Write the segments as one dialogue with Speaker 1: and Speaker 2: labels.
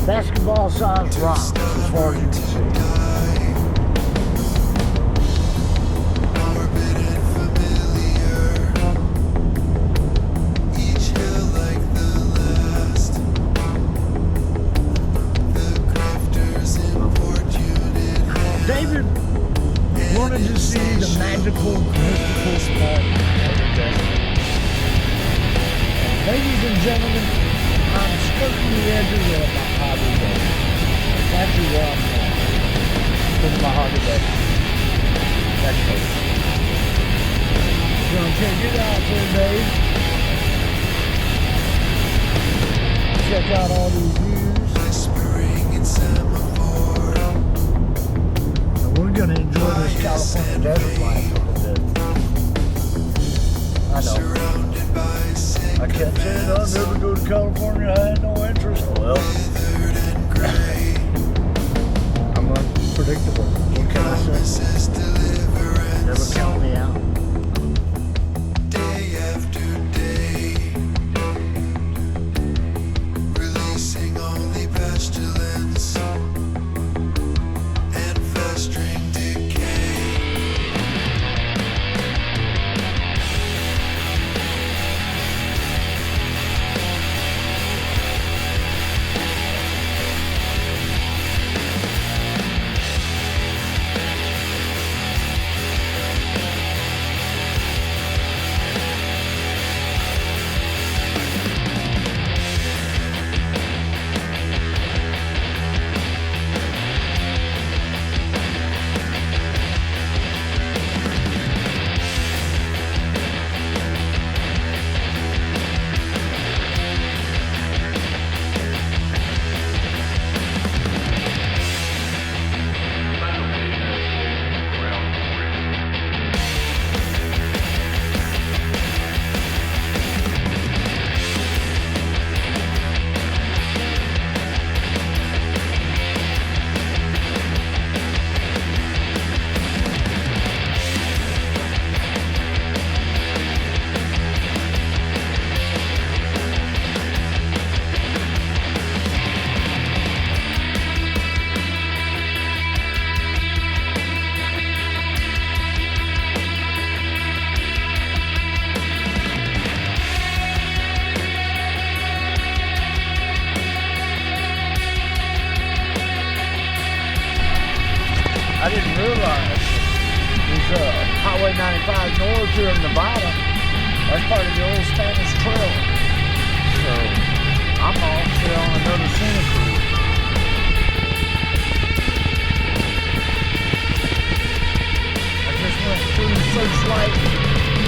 Speaker 1: Basketball size rocks as far as you can see. David wanted to see the magical, mystical spot of the desert. Ladies and gentlemen, I'm skirting the edges of my hobby day. That's actually where I'm going. This is my hobby day. That's cool. So I'm gonna get out for a day. Check out all these views. And we're gonna enjoy this California desert life a little bit. I know. I kept saying I'll never go to California, I had no interest. Well, I'm unpredictable. What can I say? Never count me out.
Speaker 2: Day after day, releasing only pestilence and festering decay.
Speaker 1: I didn't realize there's Highway 95 north here in Nevada. That's part of the old Spanish Trail. So I'm off here on another scenic route. I just went through Searchlight,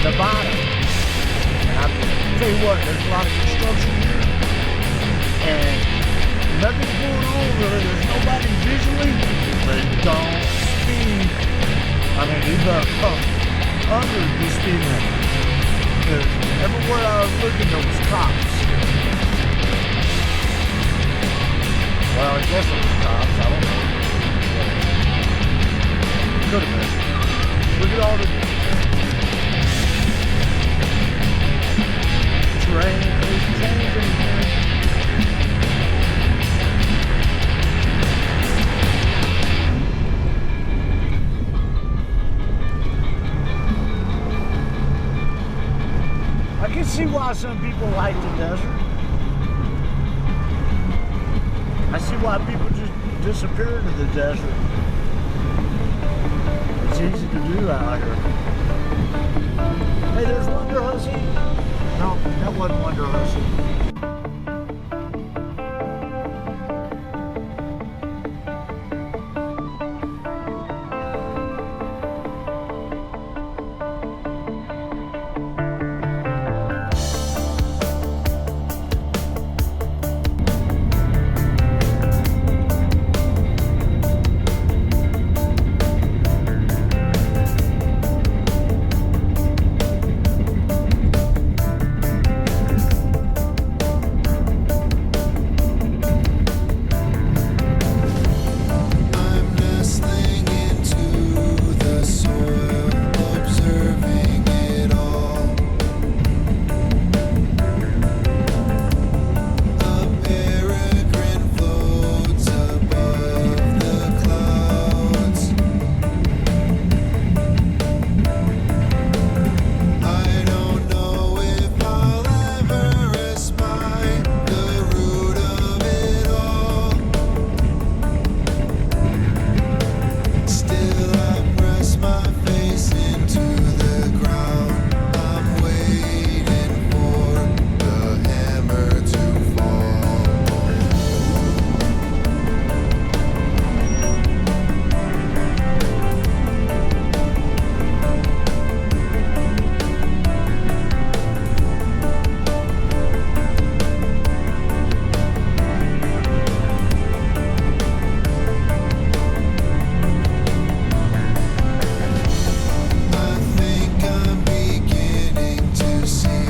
Speaker 1: Nevada. And I tell you what, there's a lot of construction here. And nothing's going on really. There's nobody visually, but don't speed. I mean, you better come under the speed limit. Because everywhere I was looking, there was cops. Well, I guess it was cops. I don't know. Could have been. Look at all the terrain. There's changing here. I can see why some people like the desert. I see why people just disappear into the desert. It's easy to do out here. Hey, there's Wonder Husky. That wasn't one to rehearsal.
Speaker 2: I'm nestling into the soil, observing it all. A peregrine floats above the clouds. I don't know if I'll ever espy the root of it all. Still I press my face into the ground. I'm waiting for the hammer to fall. I think I'm beginning to see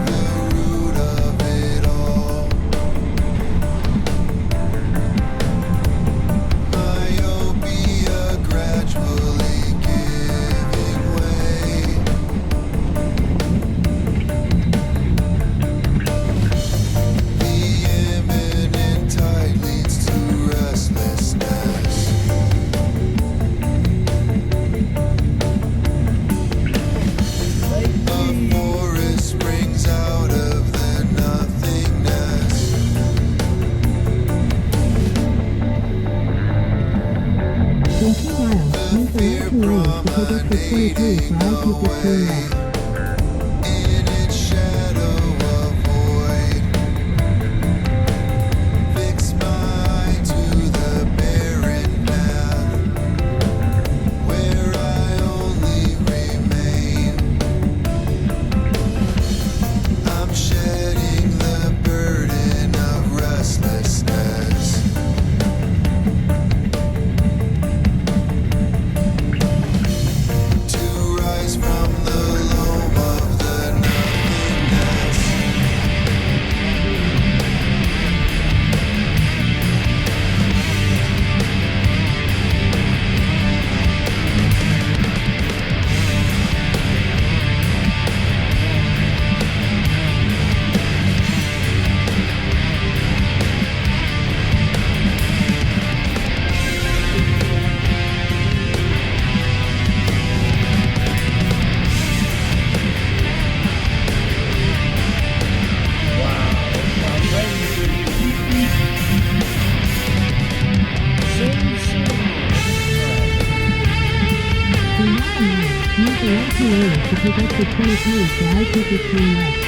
Speaker 2: the root of it all. Myopia gradually giving way. The imminent tide leads to restlessness. A forest springs out of the nothingness.
Speaker 3: In 2 miles, use the left 2 lanes to take exit 22 for I-215 west.
Speaker 2: In its shadow avoid. Fix my eye to the barren path, where I only remain. I'm shedding the burden of restlessness. To rise from the loam of the nothingness.
Speaker 3: In 1 mile, use the left 2 lanes to take exit 22 for I-215 west.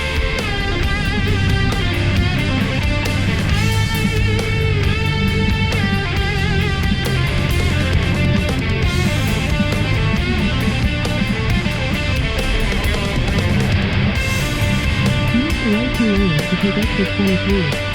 Speaker 3: Use the right 2 lanes to take exit 23.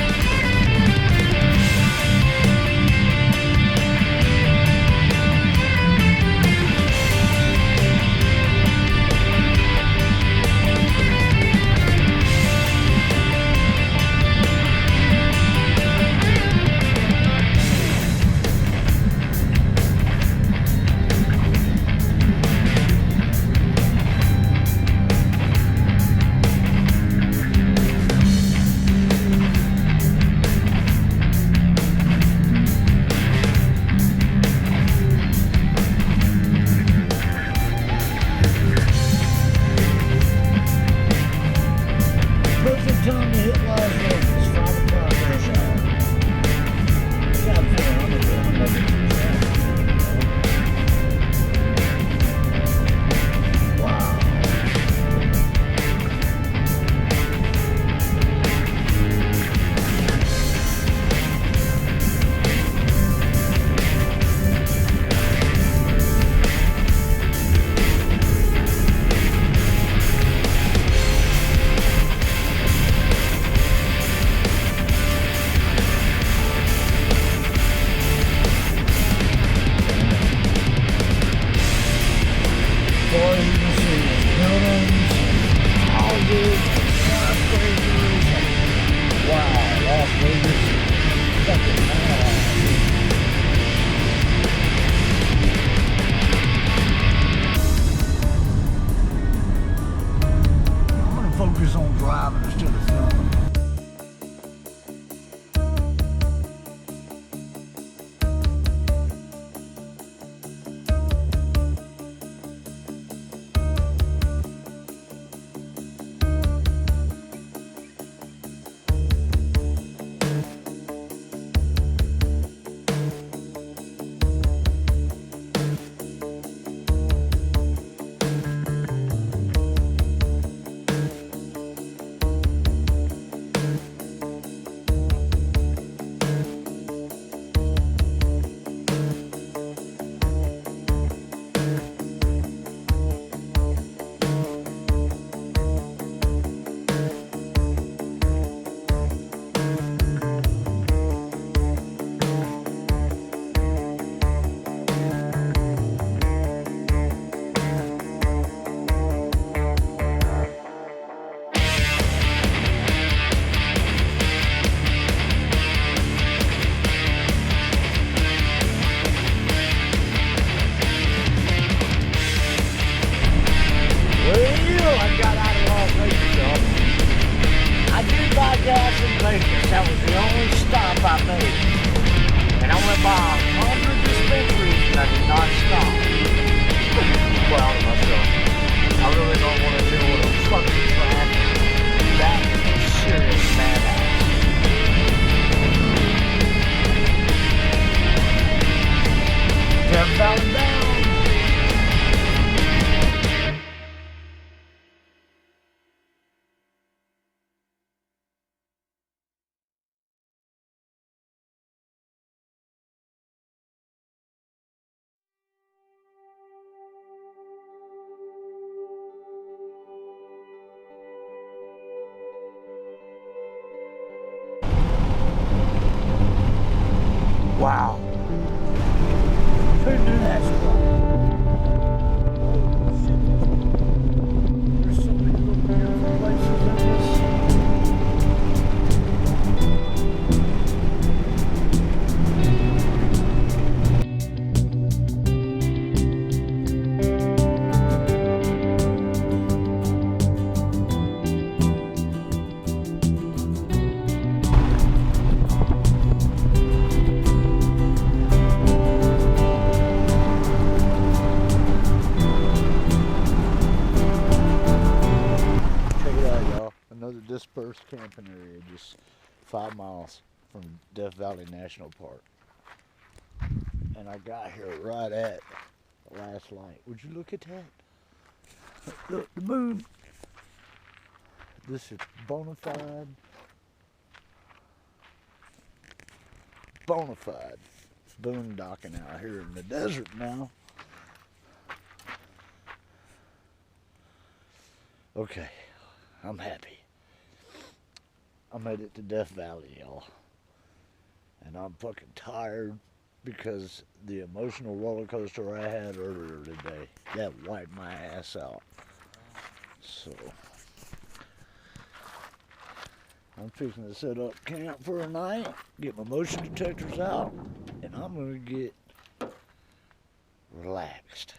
Speaker 1: focus on driving instead of filming. That was the only stop I made. And I went by 100 dispensaries and I did not stop. Proud of myself. I really don't want to deal with a fucking traffic. That is serious madhouse. Death Valley down. Wow. Couldn't do that spot. Oh, shit. There's so many little beautiful places in this. Another dispersed camping area just 5 miles from Death Valley National Park. And I got here right at the last light. Would you look at that? Look, the moon. This is bona fide boondocking out here in the desert now. Okay, I'm happy. I made it to Death Valley, y'all. And I'm fucking tired because the emotional roller coaster I had earlier today, that wiped my ass out. So, I'm fixing to set up camp for a night, get my motion detectors out, and I'm gonna get relaxed.